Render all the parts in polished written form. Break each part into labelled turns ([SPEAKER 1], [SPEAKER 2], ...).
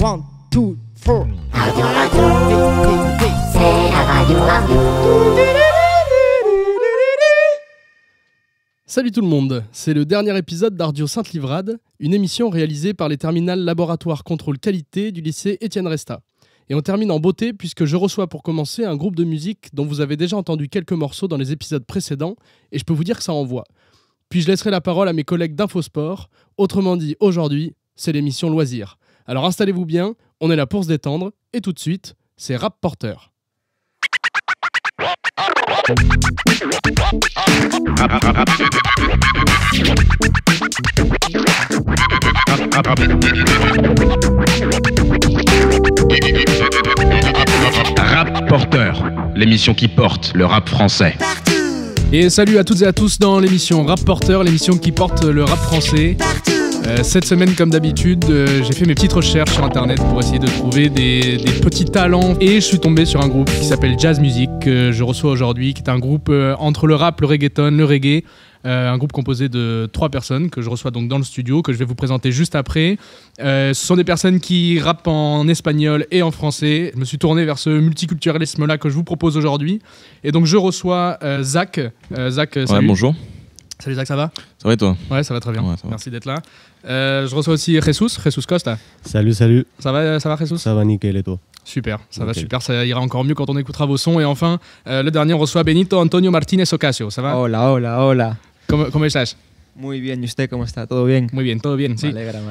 [SPEAKER 1] 1, 2, 4.
[SPEAKER 2] C'est la radio.
[SPEAKER 3] Salut tout le monde, c'est le dernier épisode d'Ardio Sainte-Livrade, une émission réalisée par les terminales laboratoires contrôle qualité du lycée Étienne Resta. Et on termine en beauté puisque je reçois pour commencer un groupe de musique dont vous avez déjà entendu quelques morceaux dans les épisodes précédents et je peux vous dire que ça envoie. Puis je laisserai la parole à mes collègues d'Infosport, autrement dit aujourd'hui, c'est l'émission Loisirs. Alors installez-vous bien, on est là pour se détendre et tout de suite, c'est Rap Porteur.
[SPEAKER 4] Rap Porteur, l'émission qui porte le rap français.
[SPEAKER 3] Et salut à toutes et à tous dans l'émission Rap Porteur, l'émission qui porte le rap français. Cette semaine, comme d'habitude, j'ai fait mes petites recherches sur internet pour essayer de trouver des petits talents et je suis tombé sur un groupe qui s'appelle Jazz Music que je reçois aujourd'hui, qui est un groupe entre le rap, le reggaeton, le reggae. Un groupe composé de 3 personnes que je reçois donc dans le studio, que je vais vous présenter juste après. Ce sont des personnes qui rappent en espagnol et en français. Je me suis tourné vers ce multiculturalisme-là que je vous propose aujourd'hui. Et donc je reçois Zach. Zach, salut.
[SPEAKER 5] Ouais, bonjour.
[SPEAKER 3] Salut Zach, ça va ?
[SPEAKER 5] Ça va et toi ?
[SPEAKER 3] Ouais, ça va très bien.
[SPEAKER 5] Ouais, ça va.
[SPEAKER 3] Merci d'être là. Je reçois aussi Jesus Costa.
[SPEAKER 6] Salut.
[SPEAKER 3] Ça va Jesus ?
[SPEAKER 6] Ça va nickel et toi ?
[SPEAKER 3] Super, ça va
[SPEAKER 6] Nickel.
[SPEAKER 3] super, ça ira encore mieux quand on écoutera vos sons. Et enfin, le dernier, on reçoit Benito Antonio Martínez Ocasio. Ça va ?
[SPEAKER 7] Hola.
[SPEAKER 3] ¿Cómo estás ?
[SPEAKER 7] Muy bien, ¿y usted cómo está? ¿Todo bien?
[SPEAKER 3] Muy bien, todo bien,
[SPEAKER 7] Me
[SPEAKER 3] sí.
[SPEAKER 7] alegra.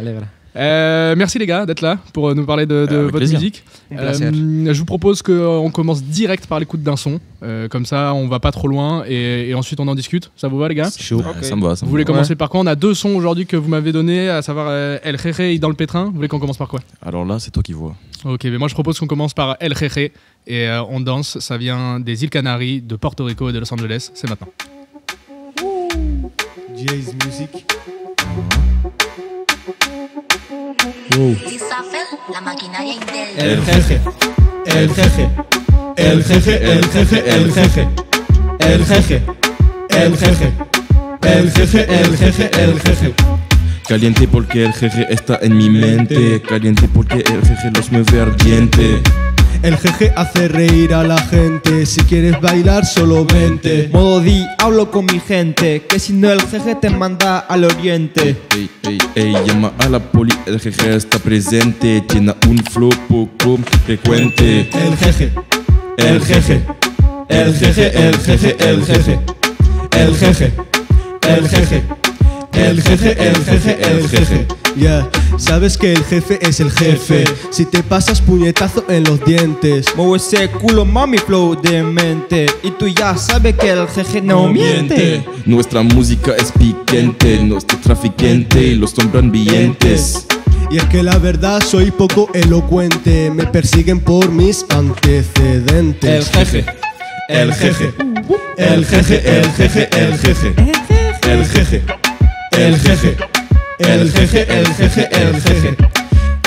[SPEAKER 3] Merci les gars d'être là pour nous parler de votre
[SPEAKER 5] plaisir.
[SPEAKER 3] musique.
[SPEAKER 7] Un plaisir.
[SPEAKER 3] Je vous propose qu'on commence direct par l'écoute d'un son. Comme ça, on va pas trop loin et ensuite on en discute. Ça vous va les gars ?
[SPEAKER 6] Chaud.
[SPEAKER 5] Ouais, ça me va.
[SPEAKER 3] Vous voulez commencer par quoi ? On a 2 sons aujourd'hui que vous m'avez donné, à savoir El Jeje et Dans le Pétrin. Vous voulez qu'on commence par quoi ?
[SPEAKER 5] Alors là, c'est toi qui vois.
[SPEAKER 3] Ok, mais moi je propose qu'on commence par El Jeje et on danse. Ça vient des îles Canaries, de Porto Rico et de Los Angeles. C'est maintenant.
[SPEAKER 6] Jazz Music.
[SPEAKER 2] Isabel, la maquinaria Intel.
[SPEAKER 6] El jeje.
[SPEAKER 5] Caliente porque el jeje está en mi mente. Caliente porque el jeje los mueve ardiente.
[SPEAKER 6] El jeje hace reír a la gente. Si quieres bailar, solo vente.
[SPEAKER 7] Modo di, hablo con mi gente, que si no el jeje te manda al oriente.
[SPEAKER 5] Ey, llama a la poli, el jeje está presente. Tiene un flow poco frecuente.
[SPEAKER 6] El jeje. Yeah, sabes que el jefe es el jefe. Si te pasas puñetazo en los dientes.
[SPEAKER 7] Mueve ese culo, mami, flow de mente. Y tú ya sabes que el jeje no miente.
[SPEAKER 5] Nuestra música es piquente. Nuestro traficante, los ambientes.
[SPEAKER 6] Y es que la verdad soy poco elocuente. Me persiguen por mis antecedentes.
[SPEAKER 7] El jeje.
[SPEAKER 6] El jeje.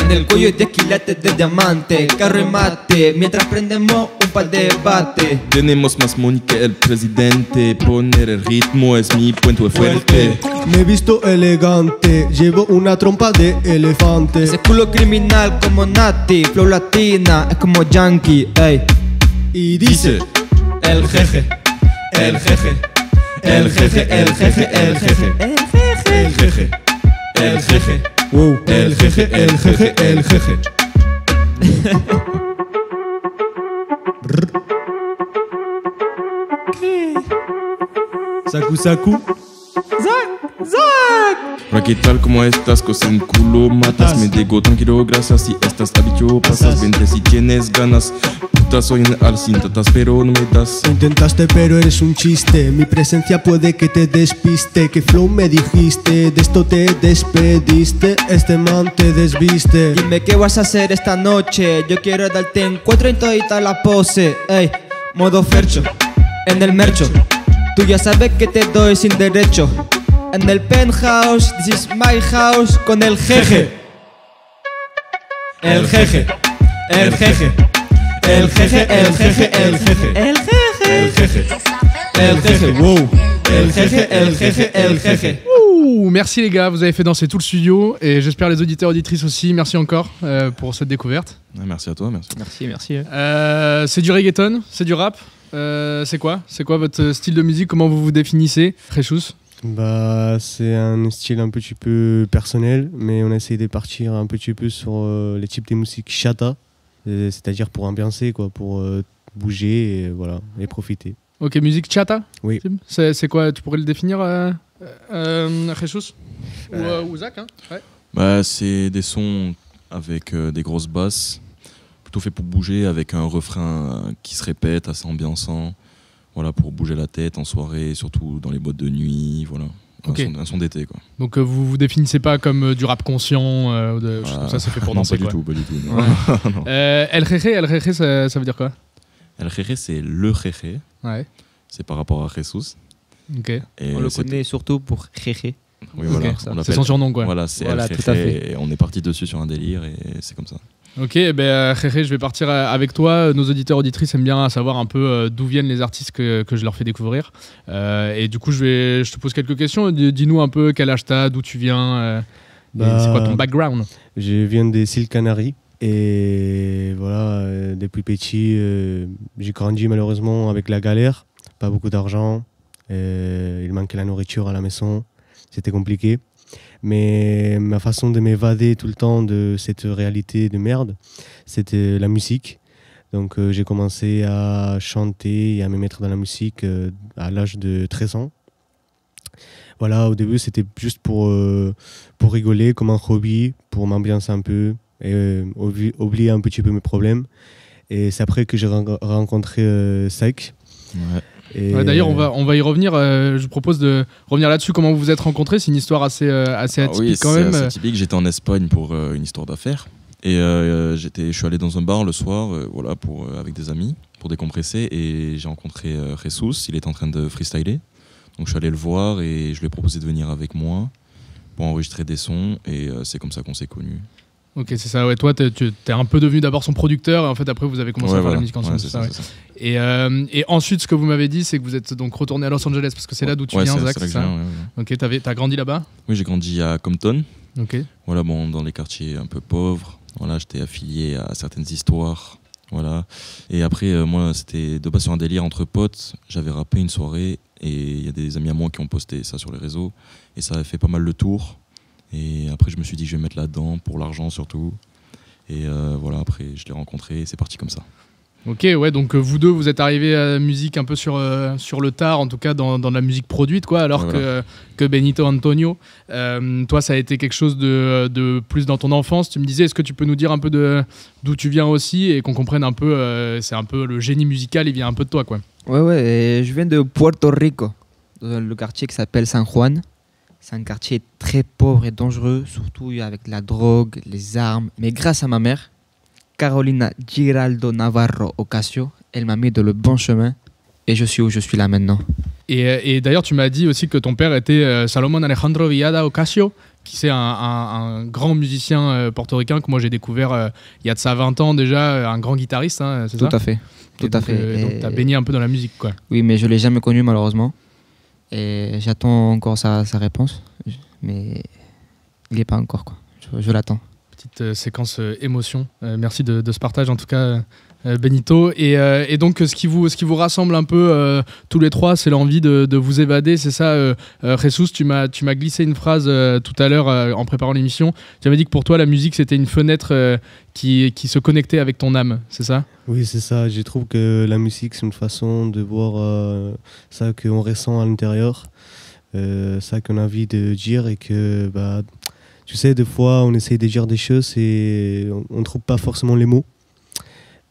[SPEAKER 7] En el cuello 10 quilates de diamante, carro y mate, mientras prendemos un par de bate.
[SPEAKER 5] Tenemos más money que el presidente. Poner el ritmo es mi punto fuerte.
[SPEAKER 6] Me he visto elegante, llevo una trompa de elefante.
[SPEAKER 7] Ese culo criminal como Nati, flow latina, es como yankee, ey.
[SPEAKER 6] Y dice:
[SPEAKER 7] El jeje.
[SPEAKER 6] wow. El jeje. Saku.
[SPEAKER 5] Hola, ¿qué tal? ¿Cómo estás? Cosa en culo matas. Me digo tranquilo, gracias. Si estás dicho, pasas. Vente si tienes ganas. Puta, soy un alcintatas, pero no me das.
[SPEAKER 6] Intentaste pero eres un chiste. Mi presencia puede que te despiste. ¿Qué flow me dijiste? De esto te despediste. Este man te desviste.
[SPEAKER 7] Dime qué vas a hacer esta noche. Yo quiero darte en 4 y todita la pose, ey. Modo fercho, en el mercho. Tú ya sabes que te doy sin derecho. En el penthouse, this is my house. Con el jeje. El jeje.
[SPEAKER 6] El jeje. Wow. El jeje.
[SPEAKER 3] beaucoup. Merci les gars, vous avez fait danser tout le studio et j'espère les auditeurs auditrices aussi. Merci encore pour cette découverte.
[SPEAKER 5] Merci à toi, merci.
[SPEAKER 7] Merci.
[SPEAKER 3] C'est du reggaeton, c'est du rap. C'est quoi votre style de musique? Comment vous vous définissez, Jesús?
[SPEAKER 6] Bah, c'est un style un petit peu personnel, mais on essaie de partir un petit peu sur les types de musique chata, c'est-à-dire pour ambiancer, quoi, pour bouger et, voilà, et profiter.
[SPEAKER 3] Ok, musique chata?
[SPEAKER 6] Oui.
[SPEAKER 3] C'est quoi? Tu pourrais le définir, Jesús? Ou Zach, hein? Ouais.
[SPEAKER 5] Bah, c'est des sons avec des grosses basses, plutôt fait pour bouger, avec un refrain qui se répète, assez ambiançant. Voilà, pour bouger la tête en soirée, surtout dans les boîtes de nuit, voilà.
[SPEAKER 3] Okay.
[SPEAKER 5] Un son d'été, quoi.
[SPEAKER 3] Donc vous vous définissez pas comme du rap conscient, ça c'est fait pour danser,
[SPEAKER 5] pas
[SPEAKER 3] quoi.
[SPEAKER 5] Pas du tout. Non.
[SPEAKER 3] Ouais.
[SPEAKER 5] Non.
[SPEAKER 3] El Jeje, ça veut dire quoi?
[SPEAKER 5] El Jeje, c'est le Jeje.
[SPEAKER 3] Ouais.
[SPEAKER 5] C'est par rapport à Jesús.
[SPEAKER 3] Ok.
[SPEAKER 5] Et
[SPEAKER 7] on le connaît surtout pour Jeje.
[SPEAKER 5] Oui, voilà.
[SPEAKER 3] Okay. C'est son surnom, quoi.
[SPEAKER 5] Voilà, c'est
[SPEAKER 7] voilà,
[SPEAKER 5] El Jeje,
[SPEAKER 7] tout à fait.
[SPEAKER 5] et on est parti dessus sur un délire et c'est comme ça.
[SPEAKER 3] Ok, Jeje, je vais partir avec toi. Nos auditeurs auditrices aiment bien savoir un peu d'où viennent les artistes que je leur fais découvrir. Et du coup, je te pose quelques questions. Dis-nous un peu quel âge t'as, d'où tu viens, c'est quoi ton background?
[SPEAKER 6] Je viens des îles Canaries et voilà, depuis petit, j'ai grandi malheureusement avec la galère, pas beaucoup d'argent, il manquait la nourriture à la maison, c'était compliqué. Mais ma façon de m'évader tout le temps de cette réalité de merde, c'était la musique. Donc j'ai commencé à chanter et à me mettre dans la musique à l'âge de 13 ans. Voilà, au début c'était juste pour rigoler, comme un hobby, pour m'ambiancer un peu et oublier un petit peu mes problèmes. Et c'est après que j'ai rencontré Sek.
[SPEAKER 5] Ouais.
[SPEAKER 3] Ouais, d'ailleurs, on va y revenir. Je vous propose de revenir là-dessus. Comment vous vous êtes rencontrés? C'est une histoire assez atypique,
[SPEAKER 5] oui,
[SPEAKER 3] quand même.
[SPEAKER 5] C'est atypique. J'étais en Espagne pour une histoire d'affaires. Et je suis allé dans un bar le soir voilà, avec des amis pour décompresser. Et j'ai rencontré Jesús. Il était en train de freestyler. Donc je suis allé le voir et je lui ai proposé de venir avec moi pour enregistrer des sons. Et c'est comme ça qu'on s'est connus.
[SPEAKER 3] Ok, c'est ça. Ouais, toi, t'es un peu devenu d'abord son producteur et en fait après vous avez commencé à faire la musique ensemble.
[SPEAKER 5] Ouais, c'est ça.
[SPEAKER 3] Et ensuite, ce que vous m'avez dit, c'est que vous êtes donc retourné à Los Angeles parce que c'est là d'où tu viens, Zach, c'est ça? Ok, t'as grandi là-bas?
[SPEAKER 5] Oui, j'ai grandi à Compton.
[SPEAKER 3] Ok.
[SPEAKER 5] Voilà, bon, dans les quartiers un peu pauvres. Voilà, j'étais affilié à certaines histoires. Voilà. Et après, moi, c'était de base sur un délire entre potes. J'avais rappé une soirée et il y a des amis à moi qui ont posté ça sur les réseaux et ça a fait pas mal le tour. Et après, je me suis dit que je vais me mettre là-dedans, pour l'argent surtout. Et voilà, après, je l'ai rencontré et c'est parti comme ça.
[SPEAKER 3] Ok, ouais, donc vous deux, vous êtes arrivés à la musique un peu sur le tard, en tout cas dans la musique produite, quoi, alors voilà. que Benito Antonio, toi, ça a été quelque chose de plus dans ton enfance. Tu me disais, est-ce que tu peux nous dire un peu d'où tu viens aussi et qu'on comprenne un peu, c'est un peu le génie musical, il vient un peu de toi, quoi.
[SPEAKER 7] Ouais, je viens de Puerto Rico, dans le quartier qui s'appelle San Juan. C'est un quartier très pauvre et dangereux, surtout avec la drogue, les armes. Mais grâce à ma mère, Carolina Giraldo Navarro Ocasio, elle m'a mis dans le bon chemin et je suis où je suis là maintenant.
[SPEAKER 3] Et d'ailleurs, tu m'as dit aussi que ton père était Salomón Alejandro Villada Ocasio, qui c'est un grand musicien portoricain que moi j'ai découvert il y a de ça 20 ans déjà, un grand guitariste, hein, c'est ça?
[SPEAKER 7] Tout à fait.
[SPEAKER 3] Donc tu as baigné un peu dans la musique, quoi.
[SPEAKER 7] Oui, mais je ne l'ai jamais connu malheureusement. Et j'attends encore sa réponse, mais il n'y est pas encore, quoi. Je l'attends.
[SPEAKER 3] Petite séquence émotion. Merci de ce partage en tout cas, Benito. Et donc ce qui vous rassemble un peu tous les trois, c'est l'envie de vous évader, c'est ça, Jesús, tu m'as glissé une phrase tout à l'heure en préparant l'émission. Tu m'as dit que pour toi la musique c'était une fenêtre qui se connectait avec ton âme, c'est ça?
[SPEAKER 6] Oui, c'est ça. Je trouve que la musique c'est une façon de voir ça qu'on ressent à l'intérieur, ça qu'on a envie de dire et que tu sais, des fois on essaye de dire des choses et on ne trouve pas forcément les mots.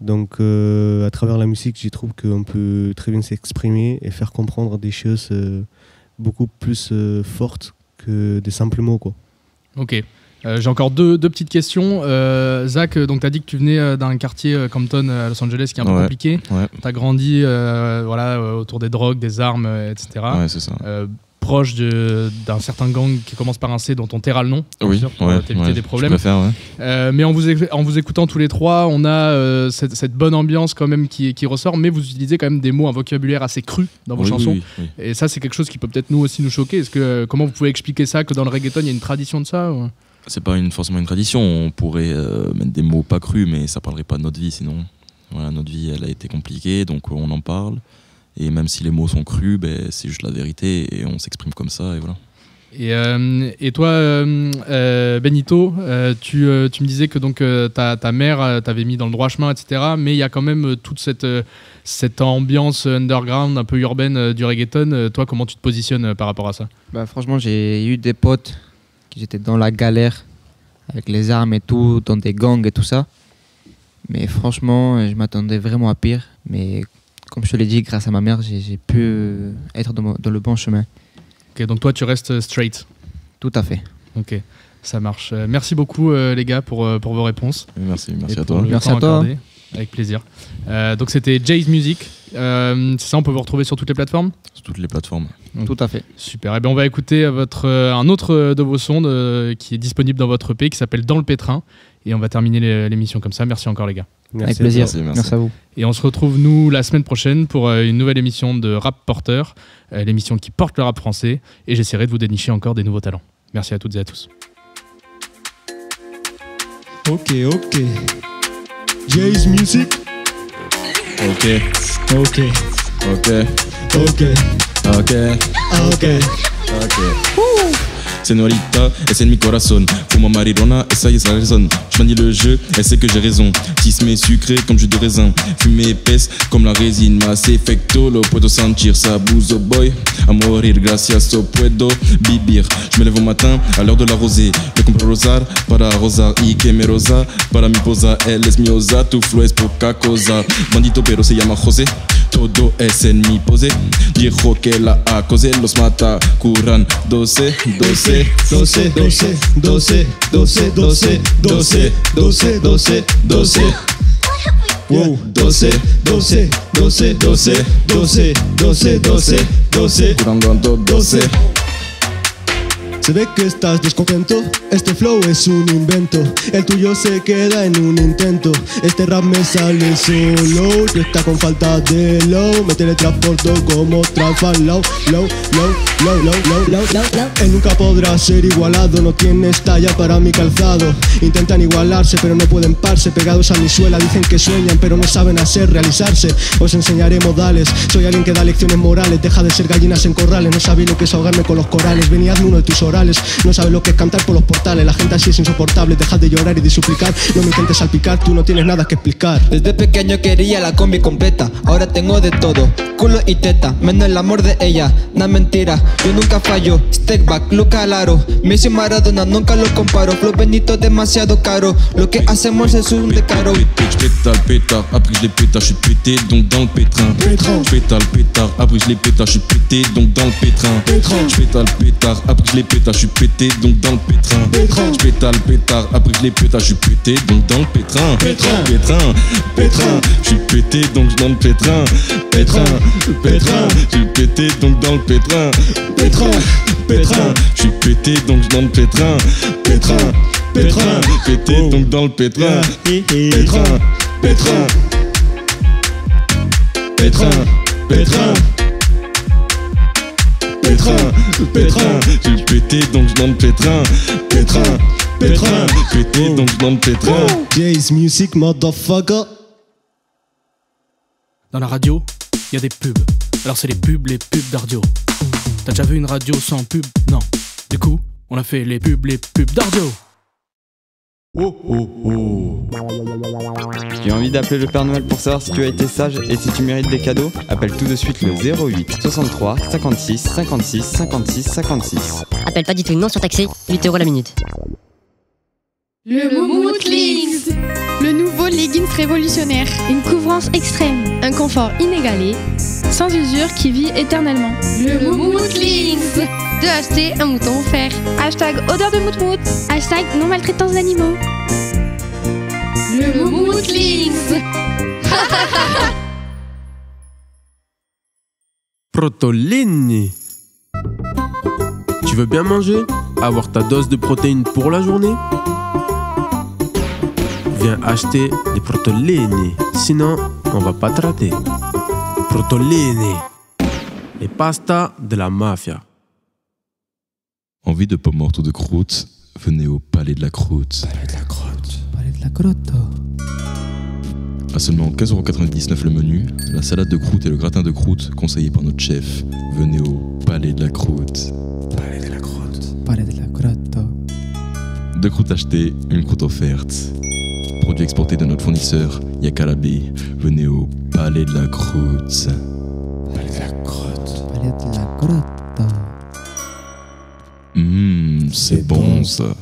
[SPEAKER 6] Donc à travers la musique, je trouve qu'on peut très bien s'exprimer et faire comprendre des choses beaucoup plus fortes que des simples mots, quoi. Ok.
[SPEAKER 3] J'ai encore deux petites questions. Zach, donc tu as dit que tu venais d'un quartier Compton à Los Angeles qui est un peu compliqué.
[SPEAKER 5] Ouais.
[SPEAKER 3] Tu as grandi autour des drogues, des armes, etc.
[SPEAKER 5] Ouais, c'est ça.
[SPEAKER 3] proche d'un certain gang qui commence par un C dont on taira le nom,
[SPEAKER 5] Oui,
[SPEAKER 3] sûr, pour
[SPEAKER 5] ouais,
[SPEAKER 3] t'éviter
[SPEAKER 5] ouais,
[SPEAKER 3] des problèmes.
[SPEAKER 5] Je préfère, ouais.
[SPEAKER 3] Mais en vous écoutant tous les trois, on a cette bonne ambiance quand même qui ressort, mais vous utilisez quand même des mots, un vocabulaire assez cru dans vos
[SPEAKER 5] Oui,
[SPEAKER 3] chansons.
[SPEAKER 5] oui.
[SPEAKER 3] Et ça, c'est quelque chose qui peut peut-être nous aussi nous choquer. Comment vous pouvez expliquer ça, que dans le reggaeton, il y a une tradition de ça ou...
[SPEAKER 5] C'est pas forcément une tradition. On pourrait mettre des mots pas crus, mais ça parlerait pas de notre vie sinon. Voilà, notre vie, elle a été compliquée, donc on en parle. Et même si les mots sont crus, c'est juste la vérité et on s'exprime comme ça et voilà.
[SPEAKER 3] Et toi, Benito, tu me disais que donc ta mère t'avait mis dans le droit chemin, etc. Mais il y a quand même toute cette ambiance underground, un peu urbaine du reggaeton. Toi, comment tu te positionnes par rapport à ça ?
[SPEAKER 7] Bah, franchement, j'ai eu des potes qui étaient dans la galère avec les armes et tout, dans des gangs et tout ça. Mais franchement, je m'attendais vraiment à pire. Mais comme je te l'ai dit, grâce à ma mère, j'ai pu être dans le bon chemin.
[SPEAKER 3] Ok, donc toi, tu restes straight.
[SPEAKER 7] Tout à fait.
[SPEAKER 3] Ok, ça marche. Merci beaucoup, les gars, pour vos réponses.
[SPEAKER 5] Merci
[SPEAKER 3] Et
[SPEAKER 5] à
[SPEAKER 3] pour
[SPEAKER 5] toi.
[SPEAKER 3] le
[SPEAKER 7] Merci
[SPEAKER 3] temps
[SPEAKER 7] à toi.
[SPEAKER 3] accordé. Avec plaisir. Donc c'était Jay's Music. C'est ça, on peut vous retrouver sur toutes les plateformes ?
[SPEAKER 5] Sur toutes les plateformes.
[SPEAKER 7] Tout à fait.
[SPEAKER 3] Super. Et bien on va écouter un autre de vos sons qui est disponible dans votre EP, qui s'appelle Dans le Pétrin. Et on va terminer l'émission comme ça. Merci encore, les gars.
[SPEAKER 7] Avec plaisir.
[SPEAKER 5] Merci.
[SPEAKER 7] À vous.
[SPEAKER 3] Et on se retrouve, nous, la semaine prochaine pour une nouvelle émission de Rap Porter, l'émission qui porte le rap français. Et j'essaierai de vous dénicher encore des nouveaux talents. Merci à toutes et à tous.
[SPEAKER 6] Ok. Jay's Music.
[SPEAKER 5] Ok.
[SPEAKER 6] Ok.
[SPEAKER 5] Ok.
[SPEAKER 6] Ok.
[SPEAKER 5] Ok.
[SPEAKER 6] Ok.
[SPEAKER 5] Señorita, ese es mi corazón. Fumo marijuana, esa es la raison. Je manie le jeu, elle sait que j'ai raison. Tismé sucré comme jus de raisin. Fumée épaisse comme la résine. Más efecto, lo puedo sentir. Sabuzo boy, a morir, gracias, so puedo vivir. Je me lève au matin, à l'heure de la rosée. Me compro rosar, para rosar y que me rosa. Para mi posa, él es mi osa. Tu flow es poca cosa. Bandito pero se llama José. Todo es en mi pose. Dijo que la acosé, los mata, curan 12. Wow. 12. Curando 12.
[SPEAKER 6] Se ve que estás descontento, este flow es un invento. El tuyo se queda en un intento. Este rap me sale solo, tú estás con falta de low. Me teletransporto como trafalao, low. Él nunca podrá ser igualado, no tienes talla para mi calzado. Intentan igualarse pero no pueden parse. Pegados a mi suela, dicen que sueñan pero no saben hacer realizarse. Os enseñaré modales, soy alguien que da lecciones morales. Deja de ser gallinas en corrales, no sabéis lo que es ahogarme con los corales. Ven y hazme uno de tus orales. No sabes lo que es cantar por los portales. La gente así es insoportable, dejad de llorar y de suplicar. No me intentes salpicar, tú no tienes nada que explicar.
[SPEAKER 7] Desde pequeño quería la combi completa. Ahora tengo de todo, culo y teta. Menos el amor de ella, no mentira. Yo nunca fallo, step back, lo calaro. Messi y Maradona, nunca lo comparo. Flow Benito demasiado caro. Lo que hacemos es un decaro.
[SPEAKER 5] J'pétale le pétard, après je l'ai pétard, j'suis pété donc dans le pétrin. J'pétale le pétard, après je l'ai pétard, j'suis pété donc dans le pétrin. J'pétale le pétard, après je l'ai pétard, j'suis pété donc dans le pétrin. J'pétale le pétard, après je l'ai pétard, j'suis pété donc dans le pétrin. Pétrin, j'suis pété donc dans le pétrin. Pétrin, j'suis pété donc dans le pétrin. Pétrin, j'suis pété donc dans le pétrin. Pétrin, pété donc dans le pétrin. Pétrin, j'ai pété donc dans le pétrin. Pété donc dans le pétrin.
[SPEAKER 6] Jay's Music, motherfucker.
[SPEAKER 3] Dans la radio, il y a des pubs. Alors c'est les pubs d'Ardio. T'as déjà vu une radio sans pub ? Non. Du coup, on a fait les pubs d'Ardio.
[SPEAKER 1] Tu as envie d'appeler le Père Noël pour savoir si tu as été sage et si tu mérites des cadeaux ? Appelle tout de suite le 08 63 56 56 56 56.
[SPEAKER 2] Appelle pas du tout, non surtaxé, 8 € la minute.
[SPEAKER 8] Le Moumout Leggings, le nouveau leggings révolutionnaire. Une couvrance extrême, un confort inégalé, sans usure qui vit éternellement. Le Moumout Leggings. De acheter un mouton offert. Hashtag odeur de moutmout. Hashtag non maltraitance d'animaux. Le Moumout Leggings.
[SPEAKER 9] Protolini. veux bien manger? Avoir ta dose de protéines pour la journée? Viens acheter des protolini, sinon on va pas te rater. Protolini, les pastas de la mafia.
[SPEAKER 5] Envie de pommes mortes ou de croûte? Venez au Palais de la Croûte.
[SPEAKER 10] Palais de la Croûte. Palais de la Croûte.
[SPEAKER 5] À seulement 15,99€ le menu, la salade de croûte et le gratin de croûte conseillé par notre chef. Venez au Palais de la Croûte.
[SPEAKER 10] Palais de la Croûte. Palais de la Croûte.
[SPEAKER 5] 2 croûtes achetées, une croûte offerte. Produit exporté de notre fournisseur Yakalabé. Venez au Palais de la Croûte.
[SPEAKER 10] Palais de la Croûte. Palais de la Croûte.
[SPEAKER 5] C'est bon ça.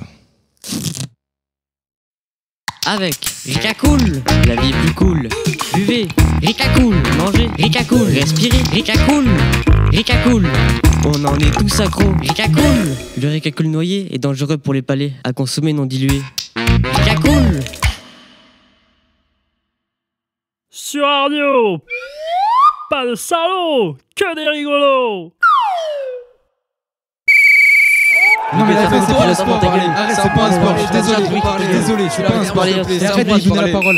[SPEAKER 2] Avec Rika Cool, la vie est plus cool. Buvez Rika Cool, mangez Rika Cool, respirez Rika Cool. Rika Cool, on en est tous accros. Rika Cool, le Rika Cool noyé est dangereux pour les palais, à consommer non dilué. Rika Cool.
[SPEAKER 11] Sur Radio, pas de salauds, que des rigolos.
[SPEAKER 10] Non mais là, c'est pas un sport, arrête, c'est pas un sport, je suis désolé, je suis pas un sport, arrête de lui donner la parole.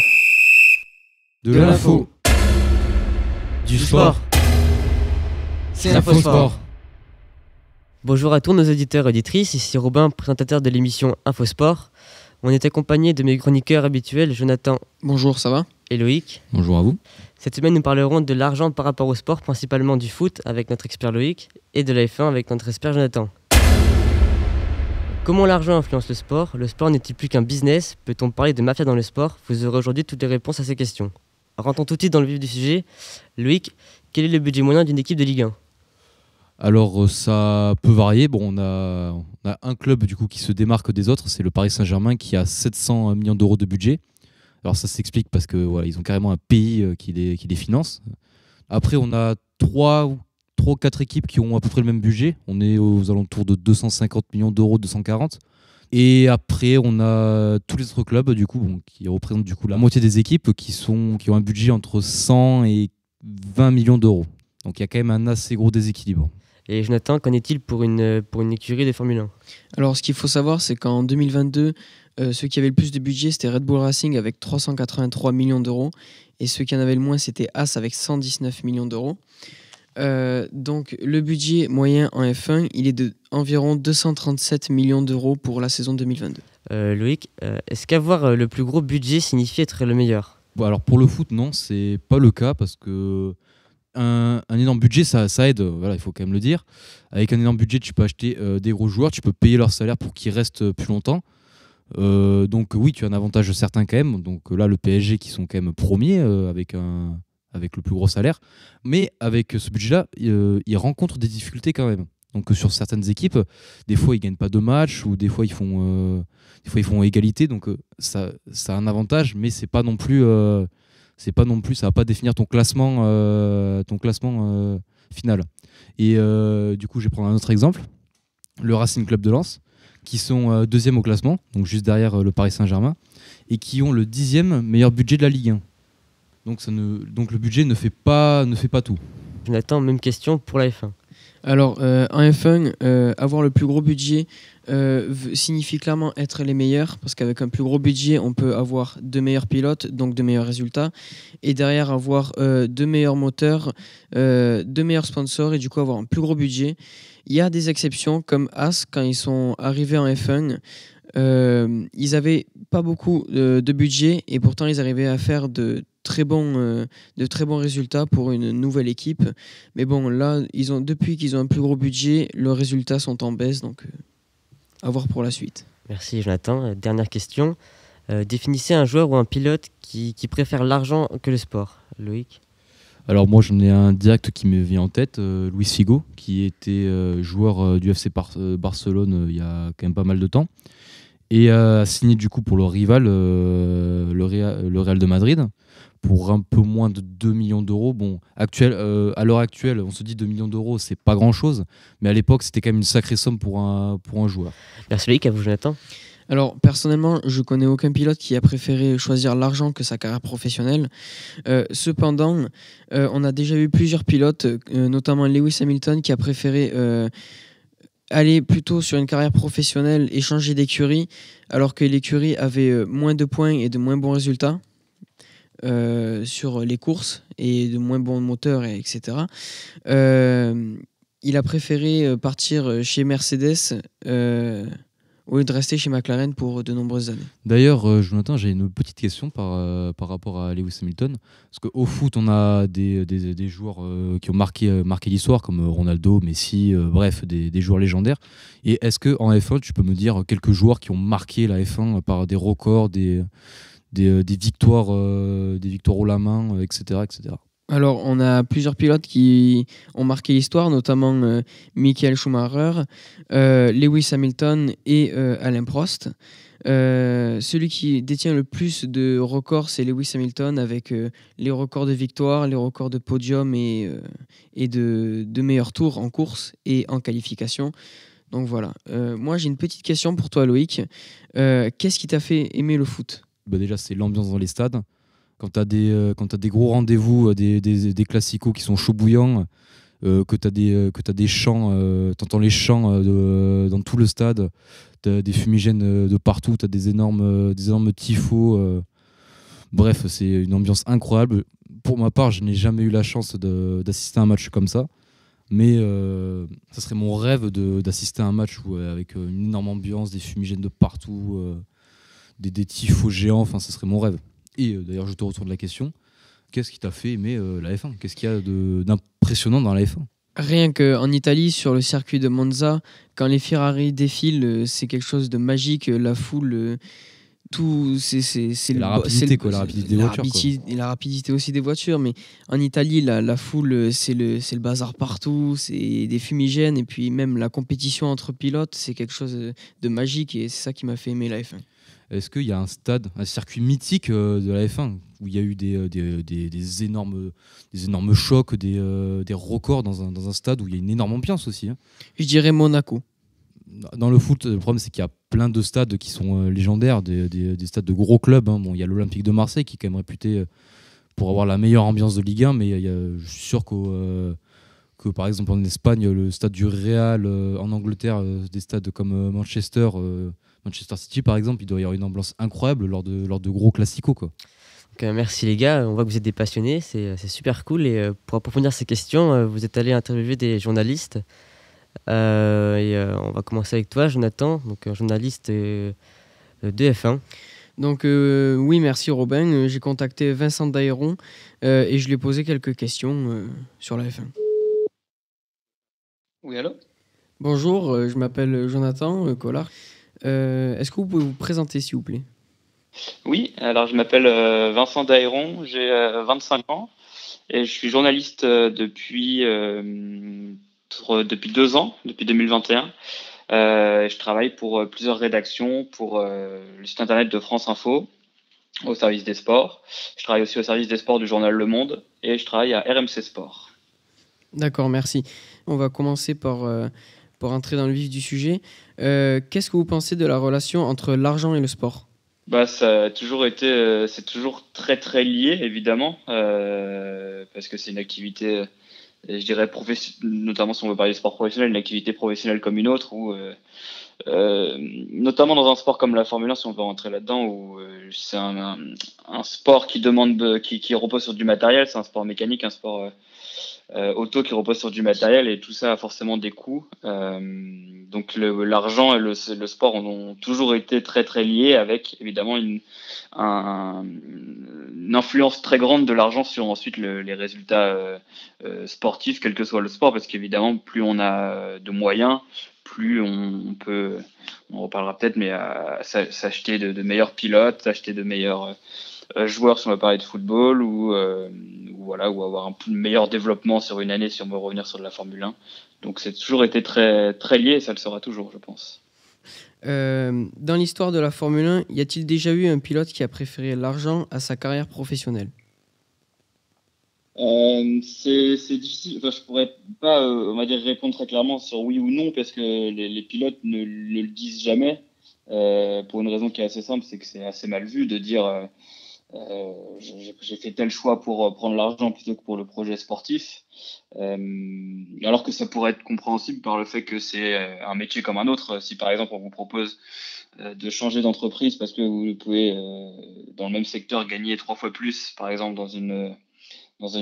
[SPEAKER 1] De l'info.
[SPEAKER 10] Du sport. C'est l'Infosport.
[SPEAKER 2] Bonjour à tous nos auditeurs et auditrices, ici Robin, présentateur de l'émission Infosport. On est accompagné de mes chroniqueurs habituels, Jonathan.
[SPEAKER 12] Bonjour, ça va?
[SPEAKER 2] Et Loïc.
[SPEAKER 1] Bonjour à vous.
[SPEAKER 2] Cette semaine, nous parlerons de l'argent par rapport au sport, principalement du foot avec notre expert Loïc et de la F1 avec notre expert Jonathan. Comment l'argent influence le sport? Le sport n'est-il plus qu'un business? Peut-on parler de mafia dans le sport? Vous aurez aujourd'hui toutes les réponses à ces questions. Rentrons tout de suite dans le vif du sujet. Loïc, quel est le budget moyen d'une équipe de Ligue 1?
[SPEAKER 13] Alors ça peut varier. Bon, on a un club du coup qui se démarque des autres, c'est le Paris Saint-Germain qui a 700 millions d'euros de budget. Alors ça s'explique parce que voilà, ils ont carrément un pays qui les finance. Après, on a 3 ou 4 équipes qui ont à peu près le même budget. On est aux alentours de 250 millions d'euros, 240. Et après, on a tous les autres clubs du coup, qui représentent du coup la moitié des équipes qui ont un budget entre 100 et 20 millions d'euros. Donc il y a quand même un assez gros déséquilibre.
[SPEAKER 2] Et Jonathan, qu'en est-il pour une écurie de Formule 1?
[SPEAKER 12] Alors ce qu'il faut savoir, c'est qu'en 2022, ceux qui avaient le plus de budget, c'était Red Bull Racing avec 383 millions d'euros. Et ceux qui en avaient le moins, c'était As avec 119 millions d'euros. Donc le budget moyen en F1, il est de environ 237 millions d'euros pour la saison 2022.
[SPEAKER 2] Loïc, est-ce qu'avoir le plus gros budget signifie être le meilleur?
[SPEAKER 13] Bon, alors pour le foot, non, c'est pas le cas parce que un énorme budget, ça aide, voilà, il faut quand même le dire. Avec un énorme budget, tu peux acheter des gros joueurs, tu peux payer leur salaire pour qu'ils restent plus longtemps. Donc oui, tu as un avantage certain quand même. Donc là, le PSG qui sont quand même premiers avec le plus gros salaire. Mais avec ce budget-là, ils rencontrent des difficultés quand même. Donc sur certaines équipes, des fois ils gagnent pas de match ou des fois ils font égalité. Donc ça a un avantage, mais c'est pas non plus, ça va pas définir ton classement final. Et du coup, je vais prendre un autre exemple, le Racing Club de Lens, qui sont deuxième au classement, donc juste derrière le Paris Saint-Germain, et qui ont le 10e meilleur budget de la Ligue 1. Donc le budget ne fait pas tout.
[SPEAKER 2] Jonathan, même question pour la F1.
[SPEAKER 12] Alors en F1, avoir le plus gros budget signifie clairement être les meilleurs, parce qu'avec un plus gros budget, on peut avoir de meilleurs pilotes, donc de meilleurs résultats, et derrière avoir de meilleurs moteurs, de meilleurs sponsors, et du coup avoir un plus gros budget. Il y a des exceptions comme As, quand ils sont arrivés en F1, ils n'avaient pas beaucoup de budget, et pourtant ils arrivaient à faire de très bons résultats pour une nouvelle équipe. Mais bon, là, depuis qu'ils ont un plus gros budget, leurs résultats sont en baisse, donc à voir pour la suite.
[SPEAKER 2] Merci Jonathan. Dernière question. Définissez un joueur ou un pilote qui préfère l'argent que le sport. Loïc?
[SPEAKER 13] Alors moi, j'en ai un direct qui me vient en tête, Luis Figo, qui était joueur du FC Barcelone il y a quand même pas mal de temps, et a signé du coup pour le rival, le Real de Madrid, pour un peu moins de 2 millions d'euros. Bon, à l'heure actuelle, on se dit 2 millions d'euros, c'est pas grand-chose, mais à l'époque, c'était quand même une sacrée somme pour un joueur.
[SPEAKER 2] Merci Loïc, à vous Jonathan.
[SPEAKER 12] Alors, personnellement, je connais aucun pilote qui a préféré choisir l'argent que sa carrière professionnelle. Cependant, on a déjà eu plusieurs pilotes, notamment Lewis Hamilton, qui a préféré aller plutôt sur une carrière professionnelle et changer d'écurie, alors que l'écurie avait moins de points et de moins bons résultats sur les courses et de moins bons moteurs, etc. Il a préféré partir chez Mercedes au lieu de rester chez McLaren pour de nombreuses années.
[SPEAKER 13] D'ailleurs, Jonathan, j'ai une petite question par rapport à Lewis Hamilton. Parce qu'au foot, on a des joueurs qui ont marqué l'histoire, comme Ronaldo, Messi, bref, des joueurs légendaires. Et est-ce qu'en F1, tu peux me dire quelques joueurs qui ont marqué la F1 par des records, des victoires haut la main, etc., etc.
[SPEAKER 12] Alors, on a plusieurs pilotes qui ont marqué l'histoire, notamment Michael Schumacher, Lewis Hamilton et Alain Prost. Celui qui détient le plus de records, c'est Lewis Hamilton, avec les records de victoire, les records de podium et de meilleurs tours en course et en qualification. Donc voilà. Moi, j'ai une petite question pour toi, Loïc. Qu'est-ce qui t'a fait aimer le foot ?
[SPEAKER 13] Déjà, c'est l'ambiance dans les stades. Quand tu as des gros rendez-vous, des classicos qui sont chauds bouillants, que tu as des chants, tu entends les chants dans tout le stade, tu as des fumigènes de partout, tu as des énormes tifos. Bref, c'est une ambiance incroyable. Pour ma part, je n'ai jamais eu la chance d'assister à un match comme ça. Mais ça serait mon rêve d'assister à un match avec une énorme ambiance, des fumigènes de partout, des tifos géants. Enfin, ça serait mon rêve. Et d'ailleurs, je te retourne la question. Qu'est-ce qui t'a fait aimer la F1 ? Qu'est-ce qu'il y a d'impressionnant dans la F1 ?
[SPEAKER 12] Rien qu'en Italie, sur le circuit de Monza, quand les Ferrari défilent, c'est quelque chose de magique. La foule, c'est
[SPEAKER 13] la rapidité, la rapidité des voitures.
[SPEAKER 12] La rapidité aussi des voitures. Mais en Italie, la foule, c'est le bazar partout, c'est des fumigènes. Et puis même la compétition entre pilotes, c'est quelque chose de magique. Et c'est ça qui m'a fait aimer la F1.
[SPEAKER 13] Est-ce qu'il y a un circuit mythique de la F1 où il y a eu des énormes chocs, des records dans un stade où il y a une énorme ambiance aussi, hein ?
[SPEAKER 12] Je dirais Monaco.
[SPEAKER 13] Dans le foot, le problème c'est qu'il y a plein de stades qui sont légendaires, des stades de gros clubs, hein. Bon, il y a l'Olympique de Marseille qui est quand même réputé pour avoir la meilleure ambiance de Ligue 1, mais je suis sûr que par exemple en Espagne, le stade du Real, en Angleterre, des stades comme Manchester City par exemple, il doit y avoir une ambiance incroyable lors de gros classicos, quoi.
[SPEAKER 2] Donc, merci les gars, on voit que vous êtes des passionnés, c'est super cool. Et pour approfondir ces questions, vous êtes allés interviewer des journalistes. On va commencer avec toi, Jonathan, donc journaliste de F1.
[SPEAKER 12] Donc oui, merci Robin. J'ai contacté Vincent Daéron et je lui ai posé quelques questions sur la F1.
[SPEAKER 14] Oui, allô ?
[SPEAKER 12] Bonjour, je m'appelle Jonathan Collard. Est-ce que vous pouvez vous présenter, s'il vous plaît ?
[SPEAKER 14] Oui, alors je m'appelle Vincent Daéron, j'ai 25 ans et je suis journaliste depuis 2 ans, depuis 2021. Je travaille pour plusieurs rédactions, pour le site internet de France Info, au service des sports. Je travaille aussi au service des sports du journal Le Monde et je travaille à RMC Sport.
[SPEAKER 12] D'accord, merci. On va commencer par entrer dans le vif du sujet. Qu'est-ce que vous pensez de la relation entre l'argent et le sport ?
[SPEAKER 14] Ça a toujours été, c'est toujours très très lié évidemment, parce que c'est une activité, je dirais notamment si on veut parler de sport professionnel, une activité professionnelle comme une autre, où notamment dans un sport comme la Formule 1, si on veut rentrer là-dedans, où c'est un sport qui repose sur du matériel, c'est un sport mécanique, un sport auto qui repose sur du matériel, et tout ça a forcément des coûts. Donc l'argent et le sport ont toujours été très très liés, avec évidemment une influence très grande de l'argent sur ensuite les résultats sportifs, quel que soit le sport, parce qu'évidemment plus on a de moyens, plus on peut, on reparlera peut-être, mais s'acheter de meilleurs pilotes, s'acheter de meilleurs joueurs si on va parler de football, ou avoir un meilleur développement sur une année si on veut revenir sur de la Formule 1. Donc c'est toujours été très, très lié, et ça le sera toujours, je pense.
[SPEAKER 12] Dans l'histoire de la Formule 1, y a-t-il déjà eu un pilote qui a préféré l'argent à sa carrière professionnelle ?
[SPEAKER 14] C'est difficile, je pourrais pas on va dire répondre très clairement sur oui ou non, parce que les pilotes ne le disent jamais, pour une raison qui est assez simple, c'est que c'est assez mal vu de dire j'ai fait tel choix pour prendre l'argent plutôt que pour le projet sportif. Alors que ça pourrait être compréhensible par le fait que c'est un métier comme un autre. Si par exemple on vous propose de changer d'entreprise parce que vous pouvez dans le même secteur gagner 3 fois plus, par exemple dans une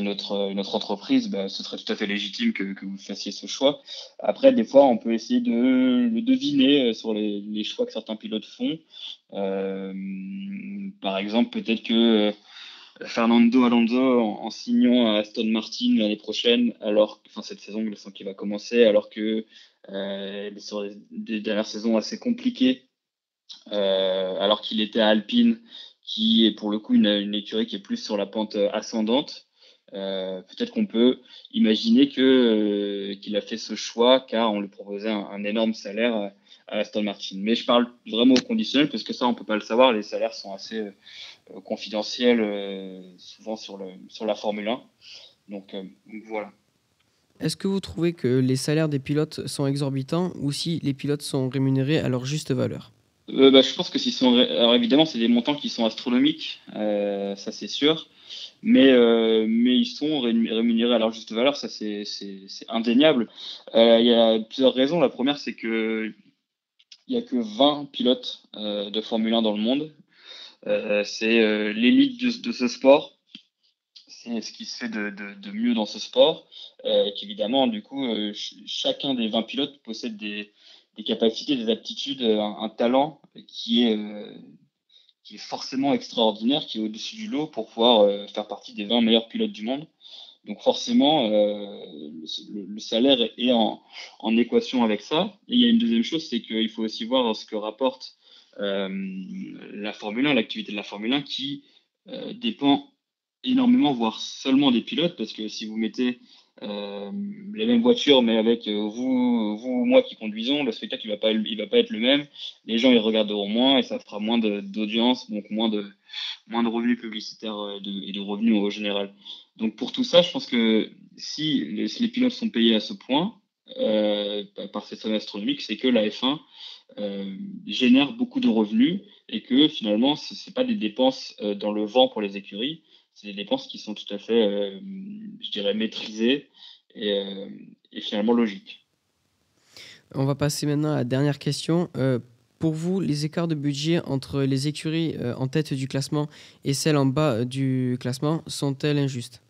[SPEAKER 14] autre entreprise, ce serait tout à fait légitime que vous fassiez ce choix. Après, des fois, on peut essayer de le deviner sur les choix que certains pilotes font. Par exemple, peut-être que Fernando Alonso, en signant à Aston Martin l'année prochaine, cette saison, je sens qu'il va commencer, alors que sur des dernières saisons assez compliquées, alors qu'il était à Alpine, qui est pour le coup une écurie qui est plus sur la pente ascendante. Peut-être qu'on peut imaginer qu'il a fait ce choix car on lui proposait un énorme salaire à Aston Martin. Mais je parle vraiment au conditionnel parce que ça, on peut pas le savoir. Les salaires sont assez confidentiels souvent sur la Formule 1. Donc voilà.
[SPEAKER 12] Est-ce que vous trouvez que les salaires des pilotes sont exorbitants ou si les pilotes sont rémunérés à leur juste valeur?
[SPEAKER 14] Je pense que alors évidemment, c'est des montants qui sont astronomiques, ça c'est sûr. Mais ils sont rémunérés à leur juste valeur, ça c'est indéniable. Il y a plusieurs raisons. La première, c'est que il y a que 20 pilotes de Formule 1 dans le monde. C'est l'élite de ce sport. C'est ce qui se fait de mieux dans ce sport. Qu'évidemment, du coup, chacun des 20 pilotes possède des capacités, des aptitudes, un talent qui est forcément extraordinaire, qui est au-dessus du lot pour pouvoir faire partie des 20 meilleurs pilotes du monde. Donc forcément, le salaire est en équation avec ça. Et il y a une deuxième chose, c'est qu'il faut aussi voir ce que rapporte la Formule 1, l'activité de la Formule 1, qui dépend énormément, voire seulement des pilotes, parce que si vous mettez les mêmes voitures, mais avec vous ou moi qui conduisons, le spectacle il va pas être le même. Les gens ils regarderont moins et ça fera moins d'audience, donc moins de revenus publicitaires et de revenus au général. Donc pour tout ça, je pense que si les pilotes sont payés à ce point par cette somme astronomique, c'est que la F1 génère beaucoup de revenus et que finalement c'est pas des dépenses dans le vent pour les écuries. C'est des dépenses qui sont tout à fait, je dirais, maîtrisées et finalement logiques.
[SPEAKER 12] On va passer maintenant à la dernière question. Pour vous, les écarts de budget entre les écuries en tête du classement et celles en bas du classement sont-elles injustes?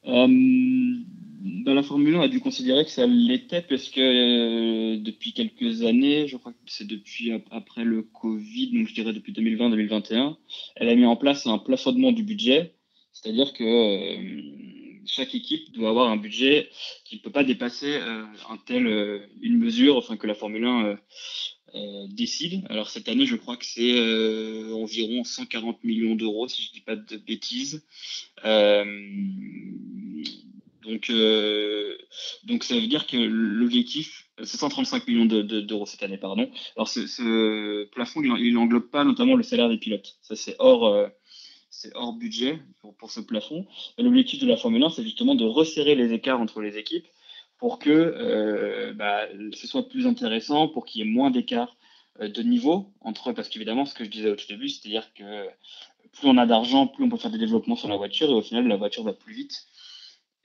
[SPEAKER 14] La Formule 1 a dû considérer que ça l'était parce que depuis quelques années, je crois que c'est depuis après le Covid, donc je dirais depuis 2020-2021, elle a mis en place un plafonnement du budget. C'est-à-dire que chaque équipe doit avoir un budget qui ne peut pas dépasser une mesure, enfin que la Formule 1 décide. Alors cette année, je crois que c'est environ 140 millions d'euros, si je ne dis pas de bêtises. Donc ça veut dire que l'objectif, c'est 135 millions d'euros cette année, pardon. Alors ce plafond, il n'englobe pas notamment le salaire des pilotes. Ça, c'est hors budget pour ce plafond. Et l'objectif de la Formule 1, c'est justement de resserrer les écarts entre les équipes pour que ce soit plus intéressant, pour qu'il y ait moins d'écarts de niveau entre eux. Parce qu'évidemment, ce que je disais au tout début, c'est-à-dire que plus on a d'argent, plus on peut faire des développements sur la voiture, et au final, la voiture va plus vite.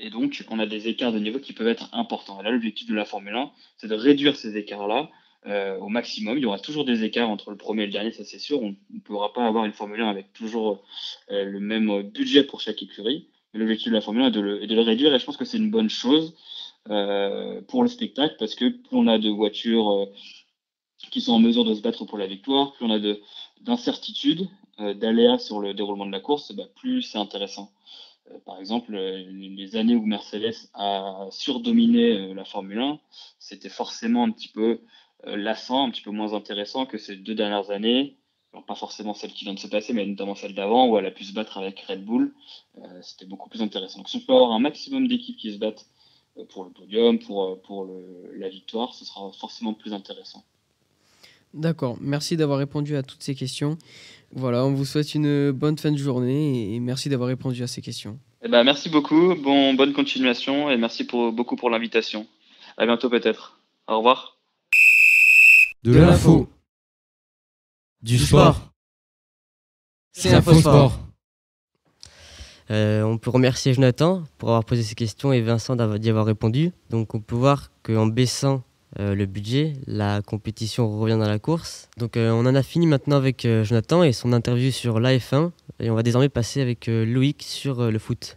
[SPEAKER 14] Et donc, on a des écarts de niveau qui peuvent être importants. Et là, l'objectif de la Formule 1, c'est de réduire ces écarts-là au maximum. Il y aura toujours des écarts entre le premier et le dernier, ça c'est sûr. On ne pourra pas avoir une Formule 1 avec toujours le même budget pour chaque écurie. Mais l'objectif de la Formule 1 est de le réduire, et je pense que c'est une bonne chose pour le spectacle, parce que plus on a de voitures qui sont en mesure de se battre pour la victoire, plus on a d'incertitudes, d'aléas sur le déroulement de la course, plus c'est intéressant. Par exemple, les années où Mercedes a surdominé la Formule 1, c'était forcément un petit peu lassant, un petit peu moins intéressant que ces 2 dernières années. Alors, pas forcément celle qui vient de se passer, mais notamment celle d'avant, où elle a pu se battre avec Red Bull. C'était beaucoup plus intéressant. Donc si on peut avoir un maximum d'équipes qui se battent pour le podium, pour la victoire, ce sera forcément plus intéressant.
[SPEAKER 12] D'accord, merci d'avoir répondu à toutes ces questions. Voilà, on vous souhaite une bonne fin de journée et merci d'avoir répondu à ces questions.
[SPEAKER 14] Merci beaucoup, bonne continuation et merci beaucoup pour l'invitation. À bientôt peut-être. Au revoir.
[SPEAKER 13] De l'info. Du sport. C'est InfoSport.
[SPEAKER 2] On peut remercier Jonathan pour avoir posé ces questions et Vincent d'y avoir répondu. Donc on peut voir qu'en baissant le budget, la compétition revient dans la course. Donc on en a fini maintenant avec Jonathan et son interview sur l'AF1 et on va désormais passer avec Loïc sur le foot.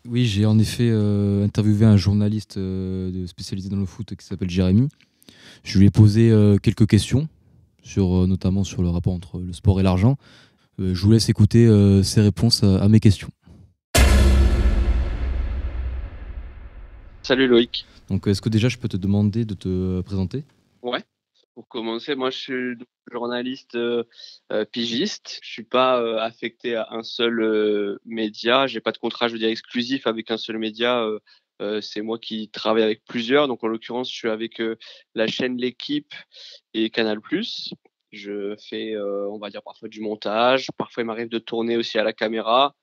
[SPEAKER 13] Oui, j'ai en effet interviewé un journaliste spécialisé dans le foot qui s'appelle Jérémy. Je lui ai posé quelques questions, notamment sur le rapport entre le sport et l'argent. Je vous laisse écouter ses réponses à mes questions.
[SPEAKER 15] Salut Loïc.
[SPEAKER 13] Donc, est-ce que déjà je peux te demander de te présenter ?
[SPEAKER 15] Ouais. Pour commencer, moi je suis journaliste pigiste. Je suis pas affecté à un seul média. J'ai pas de contrat, je veux dire, exclusif avec un seul média. C'est moi qui travaille avec plusieurs. Donc en l'occurrence, je suis avec la chaîne L'Équipe et Canal+. Je fais, on va dire, parfois du montage. Parfois, il m'arrive de tourner aussi à la caméra.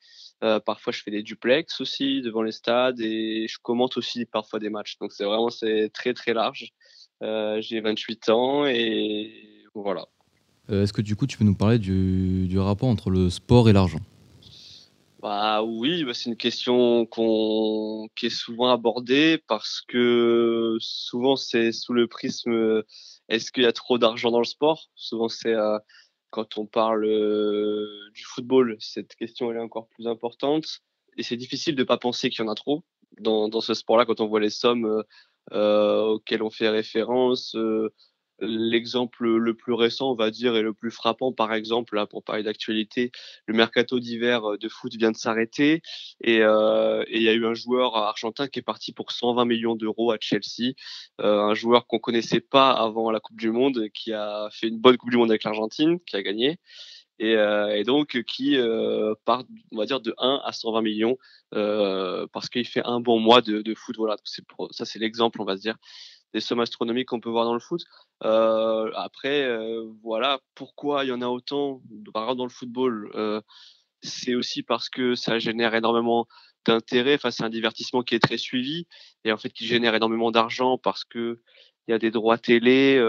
[SPEAKER 15] Parfois, je fais des duplex aussi devant les stades et je commente aussi parfois des matchs. Donc c'est très très large. J'ai 28 ans et voilà.
[SPEAKER 13] Est-ce que du coup tu peux nous parler du rapport entre le sport et l'argent ?
[SPEAKER 15] Bah oui, c'est une question qui est souvent abordée parce que souvent c'est sous le prisme est-ce qu'il y a trop d'argent dans le sport ? Souvent c'est quand on parle du football, cette question elle est encore plus importante et c'est difficile de pas penser qu'il y en a trop dans ce sport-là quand on voit les sommes auxquelles on fait référence. L'exemple le plus récent, on va dire, et le plus frappant, par exemple, là, pour parler d'actualité, le mercato d'hiver de foot vient de s'arrêter et il y a eu un joueur argentin qui est parti pour 120 millions d'euros à Chelsea, un joueur qu'on connaissait pas avant la Coupe du Monde, qui a fait une bonne Coupe du Monde avec l'Argentine, qui a gagné. Et donc qui part, on va dire, de 1 à 120 millions parce qu'il fait un bon mois de foot. Voilà, ça c'est l'exemple, on va se dire, des sommes astronomiques qu'on peut voir dans le foot. Après, voilà, pourquoi il y en a autant, par exemple dans le football, c'est aussi parce que ça génère énormément d'intérêt. Enfin, c'est un divertissement qui est très suivi et en fait qui génère énormément d'argent parce que il y a des droits télé,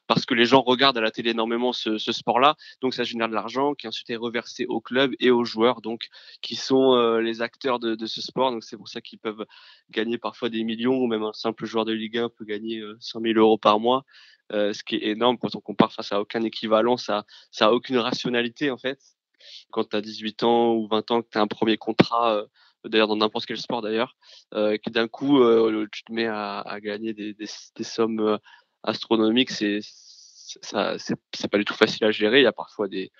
[SPEAKER 15] parce que les gens regardent à la télé énormément ce sport-là. Donc ça génère de l'argent qui ensuite est reversé au club et aux joueurs, donc qui sont les acteurs de ce sport. Donc c'est pour ça qu'ils peuvent gagner parfois des millions, ou même un simple joueur de Ligue 1 peut gagner 100 000 euros par mois, ce qui est énorme quand on compare. Enfin, ça a aucun équivalent, ça a aucune rationalité en fait. Quand tu as 18 ans ou 20 ans, que tu as un premier contrat, d'ailleurs dans n'importe quel sport d'ailleurs, que d'un coup tu te mets à gagner des sommes astronomiques, c'est pas du tout facile à gérer. Il y a parfois des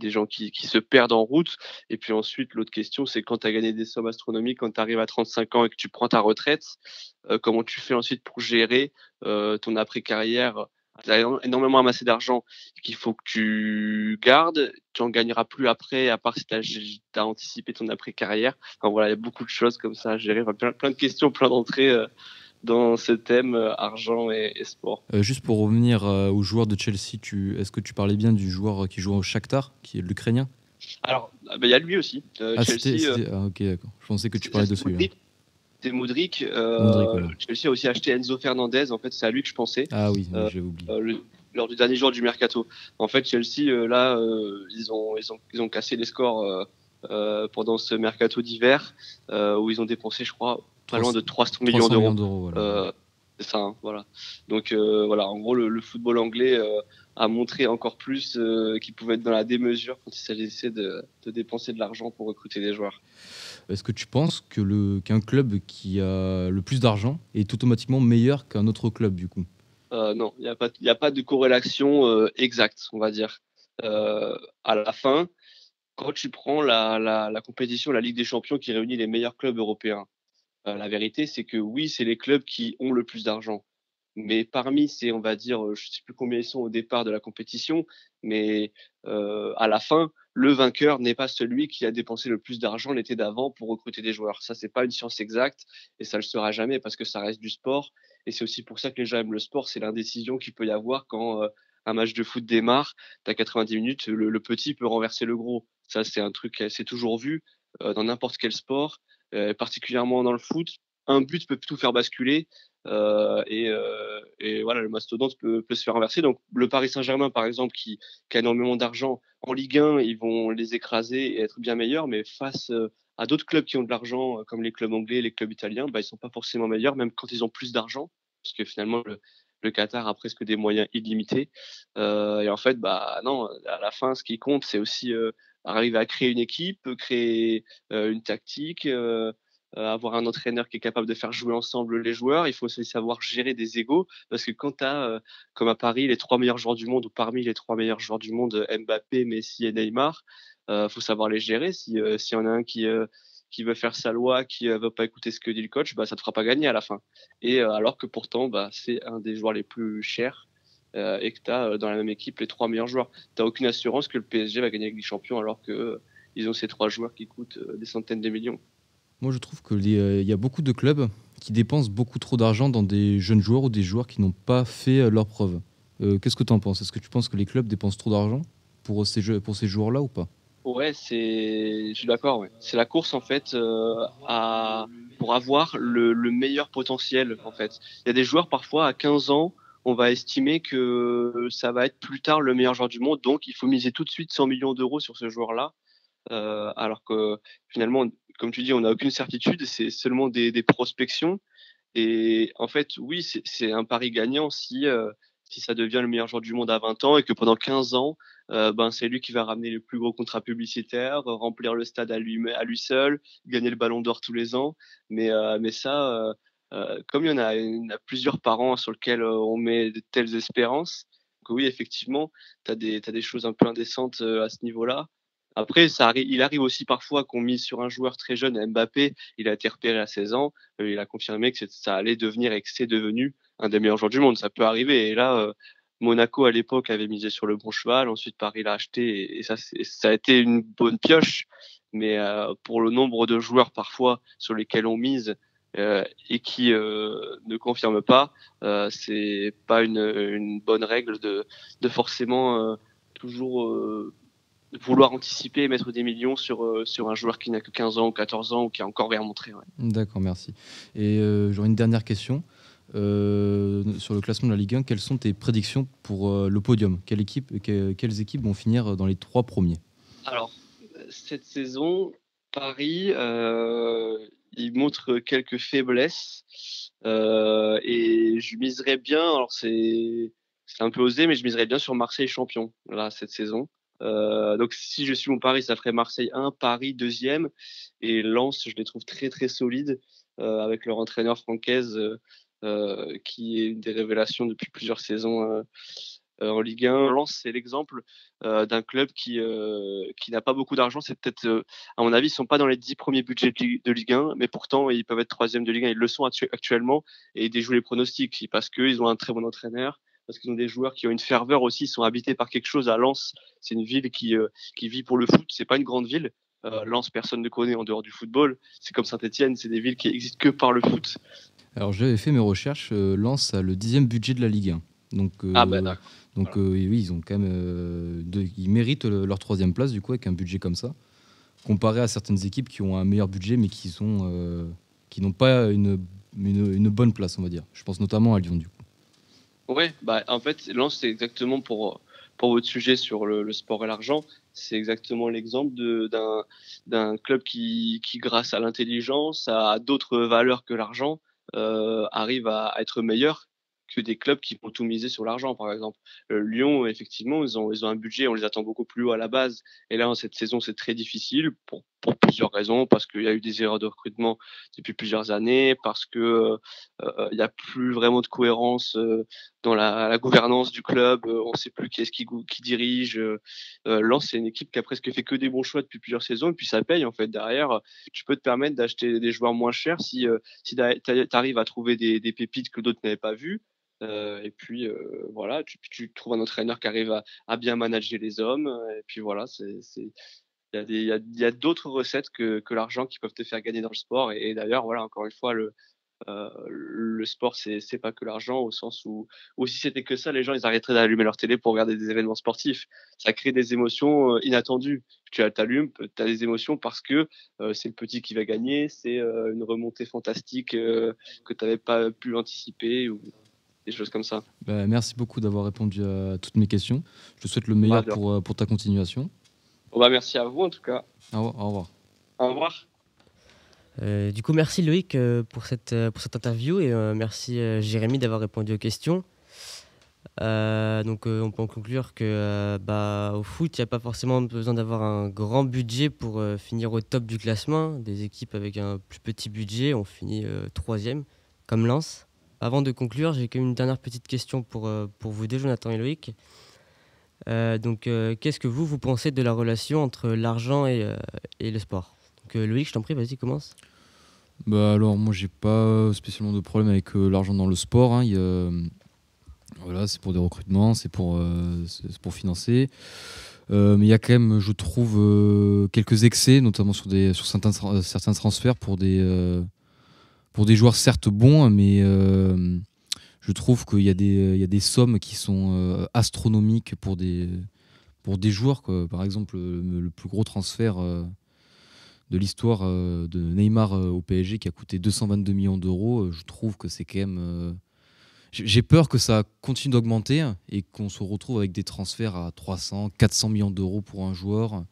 [SPEAKER 15] gens qui se perdent en route. Et puis ensuite, l'autre question, c'est quand tu as gagné des sommes astronomiques, quand tu arrives à 35 ans et que tu prends ta retraite, comment tu fais ensuite pour gérer ton après-carrière ? Tu as énormément amassé d'argent qu'il faut que tu gardes, tu en gagneras plus après, à part si tu as anticipé ton après-carrière. Enfin voilà, il y a beaucoup de choses comme ça à gérer, enfin, plein de questions, plein d'entrées dans ce thème argent et sport.
[SPEAKER 13] Juste pour revenir au joueur de Chelsea, est-ce que tu parlais bien du joueur qui joue au Shakhtar, qui est l'Ukrainien ?
[SPEAKER 15] Alors, il y a lui aussi. Chelsea,
[SPEAKER 13] ok, d'accord. Je pensais que tu parlais de celui-là.
[SPEAKER 15] C'est Modric.
[SPEAKER 13] Voilà.
[SPEAKER 15] Chelsea a aussi acheté Enzo Fernandez. En fait, c'est à lui que je pensais.
[SPEAKER 13] Ah oui, j'avais oublié.
[SPEAKER 15] Lors du dernier jour du mercato. En fait, Chelsea, là, ils ont cassé les scores pendant ce mercato d'hiver, où ils ont dépensé, je crois, pas loin de 300 millions d'euros. Voilà. C'est ça, hein, voilà. Donc voilà, en gros, le football anglais a montré encore plus qu'il pouvait être dans la démesure quand il s'agissait de dépenser de l'argent pour recruter des joueurs.
[SPEAKER 13] Est-ce que tu penses qu'un club qui a le plus d'argent est automatiquement meilleur qu'un autre club du coup ?
[SPEAKER 15] Non, il n'y a pas de corrélation exacte, on va dire. À la fin, quand tu prends la compétition, la Ligue des Champions qui réunit les meilleurs clubs européens, la vérité, c'est que oui, c'est les clubs qui ont le plus d'argent. Mais parmi ces, on va dire, je ne sais plus combien ils sont au départ de la compétition, mais à la fin, le vainqueur n'est pas celui qui a dépensé le plus d'argent l'été d'avant pour recruter des joueurs. Ça, c'est pas une science exacte et ça le sera jamais parce que ça reste du sport. Et c'est aussi pour ça que les gens aiment le sport, c'est l'indécision qu'il peut y avoir quand un match de foot démarre, tu as 90 minutes, le petit peut renverser le gros. Ça, c'est un truc, c'est toujours vu dans n'importe quel sport, particulièrement dans le foot. un but peut tout faire basculer. Et voilà, le mastodonte peut se faire renverser. Donc le Paris Saint-Germain, par exemple, qui a énormément d'argent en Ligue 1, ils vont les écraser et être bien meilleurs, mais face à d'autres clubs qui ont de l'argent, comme les clubs anglais, les clubs italiens, bah, ils sont pas forcément meilleurs, même quand ils ont plus d'argent, parce que finalement le Qatar a presque des moyens illimités. Et en fait, bah non, à la fin, ce qui compte, c'est aussi arriver à créer une équipe, créer une tactique. Avoir un entraîneur qui est capable de faire jouer ensemble les joueurs. Il faut aussi savoir gérer des égos, parce que quand tu as, comme à Paris, les 3 meilleurs joueurs du monde, ou parmi les 3 meilleurs joueurs du monde, Mbappé, Messi et Neymar, faut savoir les gérer. S'il y en a un qui veut faire sa loi, qui veut pas écouter ce que dit le coach, bah, ça te fera pas gagner à la fin. Et alors que pourtant, bah, c'est un des joueurs les plus chers, et que tu as dans la même équipe les 3 meilleurs joueurs. Tu aucune assurance que le PSG va gagner avec les champions, alors que ils ont ces 3 joueurs qui coûtent des centaines de millions.
[SPEAKER 13] Moi, je trouve qu'il y a beaucoup de clubs qui dépensent beaucoup trop d'argent dans des jeunes joueurs ou des joueurs qui n'ont pas fait leurs preuves. Qu'est-ce que tu en penses? Est-ce que tu penses que les clubs dépensent trop d'argent pour ces joueurs-là ou pas?
[SPEAKER 15] Ouais, je suis d'accord. Ouais. C'est la course en fait pour avoir le meilleur potentiel en fait. Il y a des joueurs parfois à 15 ans, on va estimer que ça va être plus tard le meilleur joueur du monde, donc il faut miser tout de suite 100 millions d'euros sur ce joueur-là. Alors que finalement, comme tu dis, on n'a aucune certitude, c'est seulement des prospections. Et en fait, oui, c'est un pari gagnant si ça devient le meilleur joueur du monde à 20 ans et que pendant 15 ans, ben, c'est lui qui va ramener le plus gros contrat publicitaire, remplir le stade à lui seul, gagner le ballon d'or tous les ans. Mais ça, comme il y en a plusieurs par an sur lesquels on met de telles espérances, donc oui, effectivement, t'as des choses un peu indécentes à ce niveau-là. Après, il arrive aussi parfois qu'on mise sur un joueur très jeune, Mbappé, il a été repéré à 16 ans, il a confirmé que ça allait devenir et que c'est devenu un des meilleurs joueurs du monde. Ça peut arriver. Et là, Monaco à l'époque avait misé sur le bon cheval, ensuite Paris l'a acheté et ça a été une bonne pioche. Mais pour le nombre de joueurs parfois sur lesquels on mise et qui ne confirment pas, c'est pas une bonne règle de forcément toujours vouloir anticiper et mettre des millions sur un joueur qui n'a que 15 ans ou 14 ans ou qui a encore rien montré. Ouais.
[SPEAKER 13] D'accord, merci. Et j'aurais une dernière question. Sur le classement de la Ligue 1, quelles sont tes prédictions pour le podium? Quelles équipes vont finir dans les 3 premiers?
[SPEAKER 15] Alors, cette saison, Paris, il montre quelques faiblesses et je miserais bien, alors c'est un peu osé, mais je miserais bien sur Marseille champion là, cette saison. Donc si je suis mon pari, ça ferait Marseille 1, Paris 2e et Lens, je les trouve très très solides avec leur entraîneur Francaise qui est une des révélations depuis plusieurs saisons en Ligue 1. Lens, c'est l'exemple d'un club qui n'a pas beaucoup d'argent. C'est peut-être, à mon avis, ils sont pas dans les 10 premiers budgets de Ligue 1, mais pourtant ils peuvent être 3e de Ligue 1. Ils le sont actuellement et ils déjouent les pronostics parce qu'ils ont un très bon entraîneur, parce qu'ils ont des joueurs qui ont une ferveur aussi, ils sont habités par quelque chose. À Lens, c'est une ville qui vit pour le foot, c'est pas une grande ville. Lens, personne ne connaît en dehors du football. C'est comme Saint-Etienne, c'est des villes qui existent que par le foot.
[SPEAKER 13] Alors j'avais fait mes recherches, Lens a le 10e budget de la Ligue 1. Donc, donc oui, ils ont quand même, ils méritent leur 3e place du coup avec un budget comme ça, comparé à certaines équipes qui ont un meilleur budget mais qui n'ont pas une bonne place, on va dire. Je pense notamment à Lyon du coup.
[SPEAKER 15] Ouais, bah en fait, Lens, c'est exactement pour votre sujet sur le sport et l'argent, c'est exactement l'exemple d'un club qui, grâce à l'intelligence, a d'autres valeurs que l'argent, arrive à être meilleur que des clubs qui vont tout miser sur l'argent, par exemple. Lyon, effectivement, ils ont un budget, on les attend beaucoup plus haut à la base. Et là, cette saison, c'est très difficile pour plusieurs raisons, parce qu'il y a eu des erreurs de recrutement depuis plusieurs années, parce que il n'y a plus vraiment de cohérence dans la gouvernance du club. On ne sait plus qui est-ce qui dirige. Lens, c'est une équipe qui a presque fait que des bons choix depuis plusieurs saisons, et puis ça paye en fait. Derrière, tu peux te permettre d'acheter des joueurs moins chers si tu arrives à trouver des pépites que d'autres n'avaient pas vues. Et puis voilà, tu trouves un entraîneur qui arrive à bien manager les hommes. Et puis voilà, il y a d'autres recettes que l'argent qui peuvent te faire gagner dans le sport. Et d'ailleurs, voilà, encore une fois, Le sport, c'est pas que l'argent, au sens où si c'était que ça, les gens ils arrêteraient d'allumer leur télé pour regarder des événements sportifs. Ça crée des émotions inattendues. Tu t'allumes, tu as des émotions parce que c'est le petit qui va gagner, c'est une remontée fantastique que tu n'avais pas pu anticiper ou des choses comme ça.
[SPEAKER 13] Merci beaucoup d'avoir répondu à toutes mes questions. Je te souhaite le meilleur pour ta continuation.
[SPEAKER 15] Bon, merci à vous en tout cas.
[SPEAKER 13] Au revoir.
[SPEAKER 15] Au revoir.
[SPEAKER 2] Du coup, merci Loïc pour cette interview et merci Jérémy d'avoir répondu aux questions. Donc on peut en conclure que au foot, il n'y a pas forcément besoin d'avoir un grand budget pour finir au top du classement. Des équipes avec un plus petit budget ont fini 3e, comme Lens. Avant de conclure, j'ai quand même une dernière petite question pour vous deux, Jonathan et Loïc. Qu'est-ce que vous pensez de la relation entre l'argent et le sport ? Donc Loïc, je t'en prie, vas-y, commence.
[SPEAKER 13] Alors moi j'ai pas spécialement de problème avec l'argent dans le sport, hein. Voilà, c'est pour des recrutements, c'est pour financer, mais il y a quand même, je trouve, quelques excès, notamment sur certains transferts pour des joueurs certes bons, mais je trouve qu'il y a des sommes qui sont astronomiques pour des joueurs, quoi. Par exemple le plus gros transfert de l'histoire de Neymar au PSG qui a coûté 222 millions d'euros, je trouve que c'est quand même... J'ai peur que ça continue d'augmenter et qu'on se retrouve avec des transferts à 300, 400 millions d'euros pour un joueur.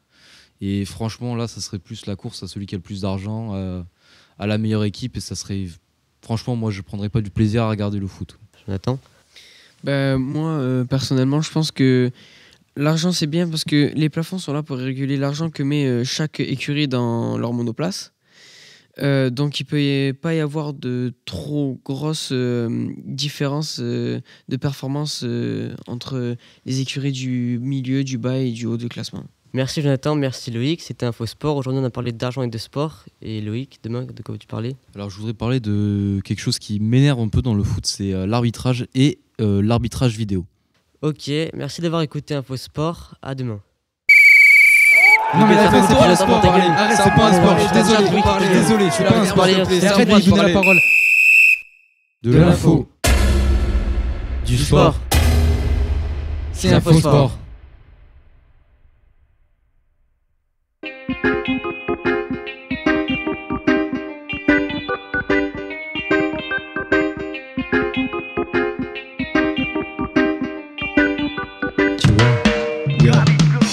[SPEAKER 13] Et franchement, là, ça serait plus la course à celui qui a le plus d'argent, à la meilleure équipe. Et ça serait... Franchement, moi, je ne prendrais pas du plaisir à regarder le foot.
[SPEAKER 2] Jonathan ?
[SPEAKER 12] Moi, personnellement, je pense que l'argent, c'est bien parce que les plafonds sont là pour réguler l'argent que met chaque écurie dans leur monoplace. Donc il ne peut pas y avoir de trop grosses différences de performance entre les écuries du milieu, du bas et du haut de classement.
[SPEAKER 2] Merci Jonathan, merci Loïc, c'était Info Sport. Aujourd'hui on a parlé d'argent et de sport. Et Loïc, demain, de quoi veux-tu parler ?
[SPEAKER 13] Alors je voudrais parler de quelque chose qui m'énerve un peu dans le foot, c'est l'arbitrage et l'arbitrage vidéo.
[SPEAKER 2] Ok, merci d'avoir écouté Info Sport, à demain.
[SPEAKER 10] Non mais là, c'est pas un sport, arrête, c'est pas un sport, je suis désolé, je suis pas un sport, arrête de lui donner la parole.
[SPEAKER 13] De l'info,
[SPEAKER 2] du sport,
[SPEAKER 10] c'est Info Sport.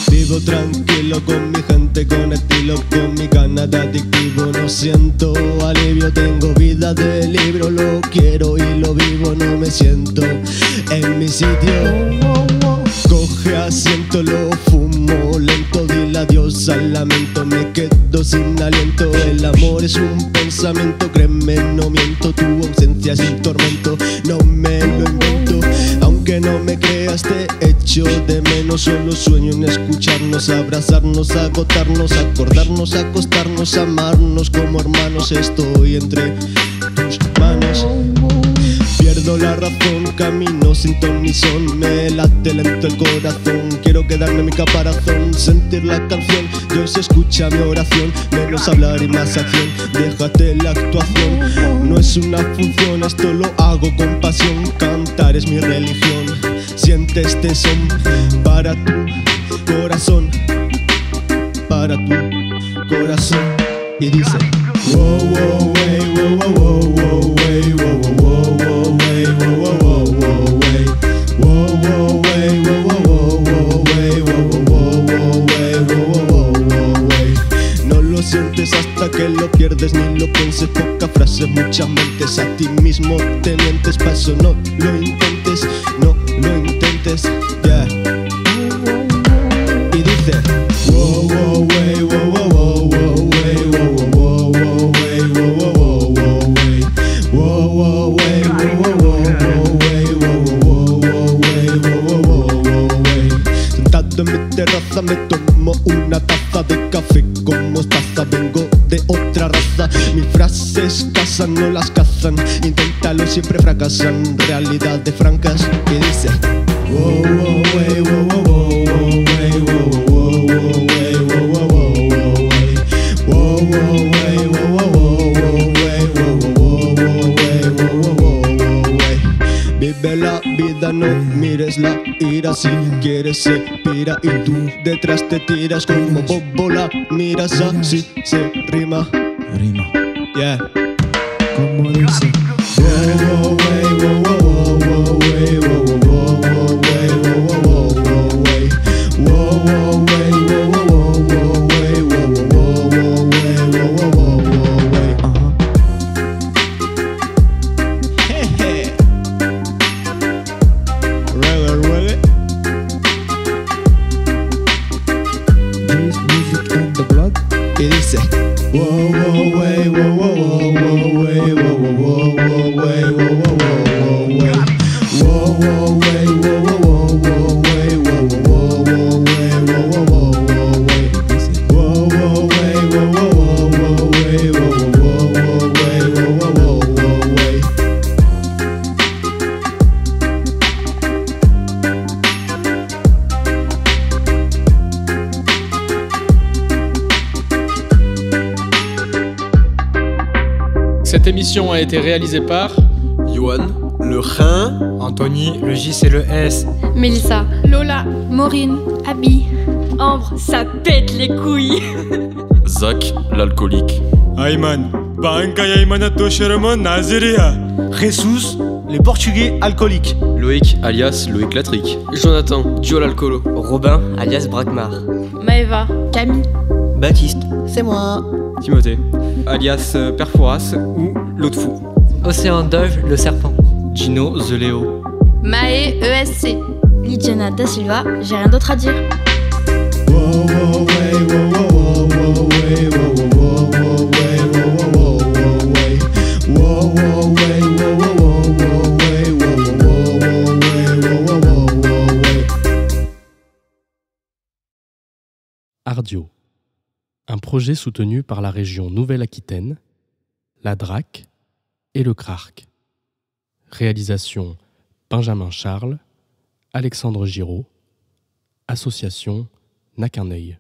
[SPEAKER 16] Vivo tranquilo con mi gente, con estilo, con mi ganas de adictivo. No siento alivio, tengo vida de libro. Lo quiero y lo vivo, no me siento en mi sitio. Coge asiento, lo fumo lento, dile adiós al lamento. Me quedo sin aliento, el amor es un pensamiento. Créeme, no miento, tu ausencia es un tormento. No me lo invento, aunque no me creas te echo de menos. Solo sueño en escucharnos, abrazarnos, agotarnos, acordarnos, acostarnos, amarnos como hermanos. Estoy entre tus manos. Pierdo la razón, camino sin ton ni son. Me late lento el corazón, quiero quedarme en mi caparazón. Sentir la canción, Dios escucha mi oración. Menos hablar y más acción, déjate la actuación. No es una función, esto lo hago con pasión. Cantar es mi religión, siente este son. Para tu corazón, para tu corazón. Y dice wow, wow, wey, wow, wow, wow, wow, wey, wow, wow, wow, wow, wey, wow, wow, wow, wow, wey, wow, wow, wey, wow, wow, wow, wey, wow, wow, wow, wey, wow, wow, wow, wey. No lo sientes hasta que lo pierdes, ni lo pienses. Poca frase, muchas mentes. A ti mismo te mientes, pa' eso no lo intentes, no lo intentes, yeah. Y dice wow, wow, wey, wow, wow, wow, wow, wey, wow, wow, wow, wey, wow, wow, wow, wey, wow, wow, wey, wow, wow, wow, wey, wow, wow, wow, wey, wow, wow, wow, wey. Sentado en mi terraza me tomo una taza de café con mostaza. Vengo de otra raza, mis frases casan, no las cazan. Inténtalo, siempre fracasan. Realidades francas que dice wow, wow, wey, wow, wow, wow, wey, wow, wow, wow, wey, wow, wow, wow, wow, wey, wow, wow, wey, wow, wow, wow, wey, wow, wow, wow, wey. Vive la vida, no mires la ira. Si quieres se pira y tú detrás te tiras como bobola. Miras así se rima.
[SPEAKER 5] Rima.
[SPEAKER 16] Yeah. Como dice. Wow, wey, wow, wow, wow, wey, wow, wow, wow, wey, wow, wow, wow, wey. Wow, wow, wey, wow, wow, wow, wey, wow, wow, wow, wey, wow, wow, wow, wey. Jeje. Reggae, reggae. This music in the blood. Y dice. Wow, wow, wey, wow, wow, wow, wow, wey, wow, wow, wow, wow, wey, wow, wow, wow, wow, wey. Wow, wow, wey, wow, wow, wow, wow, wey, wow, wow, wow, wey, wow, wow, wow, wey. Wow, wow, wey, wow, wow, wow, wey, wow, wow, wow, wey, wow, wow, wow, wey.
[SPEAKER 3] Cette émission a été réalisée par
[SPEAKER 9] Yohan, le Rhin,
[SPEAKER 10] Anthony, le J c'est le S.
[SPEAKER 8] Mélissa, Lola, Maureen, Abby,
[SPEAKER 17] Ambre, ça pète les couilles.
[SPEAKER 5] Zach, l'alcoolique.
[SPEAKER 18] Ayman, Bankaya Imanato Sherman Naziria.
[SPEAKER 19] Jesus, les Portugais alcooliques.
[SPEAKER 20] Loïc, alias Loïc Latric.
[SPEAKER 12] Jonathan, Dio l'alcoolo.
[SPEAKER 2] Robin, alias Brakmar.
[SPEAKER 8] Maëva, Camille,
[SPEAKER 19] Baptiste, c'est moi.
[SPEAKER 10] Timothée, alias Perforas ou l'autre fou.
[SPEAKER 2] Océan Dove, le serpent.
[SPEAKER 10] Gino, The Léo.
[SPEAKER 8] Maë, ESC.
[SPEAKER 17] Lidiana Da Silva, j'ai rien d'autre à dire.
[SPEAKER 16] Wow, wow, wey, wow, wow, wow, wey, wow, wow, wow, wey, wow, wow, wow, wey. Wow, wow, wey, wow, wow, wow, wey, wow, wow, wow, wey, wow, wow, wow, wey.
[SPEAKER 21] Ardio, un projet soutenu par la région Nouvelle-Aquitaine, la DRAC et le CRARC. Réalisation Benjamin Charles, Alexandre Giraud, Association N'a qu'un œil.